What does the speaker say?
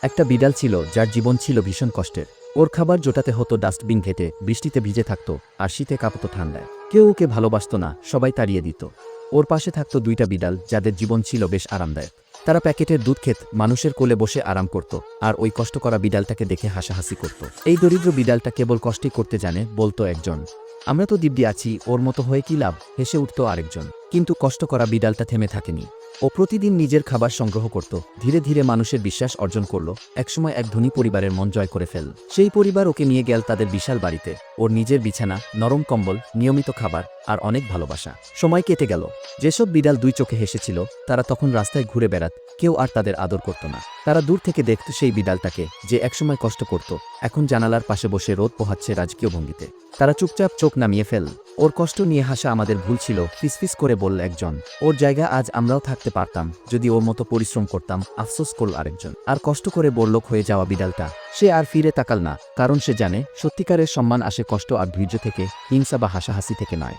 একটা বিড়াল ছিল যার জীবন ছিল ভীষণ কষ্টের। ওর খাবার জোটাতে হতো ডাস্টবিন ঘেটে, বৃষ্টিতে ভিজে থাকতো আর শীতে কাঁপতো ঠান্ডায়। কেউ ওকে ভালোবাসত না, সবাই তাড়িয়ে দিত। ওর পাশে থাকতো দুইটা বিড়াল যাদের জীবন ছিল বেশ আরামদায়ক। তারা প্যাকেটের দুধ খেত, মানুষের কোলে বসে আরাম করত, আর ওই কষ্ট করা বিড়ালটাকে দেখে হাসাহাসি করত। এই দরিদ্র বিড়ালটা কেবল কষ্টই করতে জানে, বলতো একজন। আমরা তো দিব্যি আছি, ওর মতো হয়ে কি লাভ, হেসে উঠত আরেকজন। কিন্তু কষ্ট করা বিড়ালটা থেমে থাকেনি। ও প্রতিদিন নিজের খাবার সংগ্রহ করত, ধীরে ধীরে মানুষের বিশ্বাস অর্জন করল। একসময় এক ধনী পরিবারের মন জয় করে ফেল। সেই পরিবার ওকে নিয়ে গেল তাদের বিশাল বাড়িতে। ওর নিজের বিছানা, নরম কম্বল, নিয়মিত খাবার আর অনেক ভালোবাসা। সময় কেটে গেল। যেসব বিড়াল দুই চোখে হেসেছিল তারা তখন রাস্তায় ঘুরে বেড়াত, কেউ আর তাদের আদর করত না। তারা দূর থেকে দেখত সেই বিড়ালটাকে যে একসময় কষ্ট করত, এখন জানালার পাশে বসে রোদ পোহাচ্ছে রাজকীয় ভঙ্গিতে। তারা চুপচাপ চোখ নামিয়ে ফেল। ওর কষ্ট নিয়ে হাসা আমাদের ভুল ছিল, ফিসফিস করে বলল একজন। ওর জায়গা আজ আমরাও থাকতে পারতাম যদি ওর মতো পরিশ্রম করতাম, আফসোস করল আরেকজন। আর কষ্ট করে বড়লোক হয়ে যাওয়া বিড়ালটা, সে আর ফিরে তাকাল না, কারণ সে জানে সত্যিকারের সম্মান আসে কষ্ট আর ধৈর্য থেকে, হিংসা বা হাসাহাসি থেকে নয়।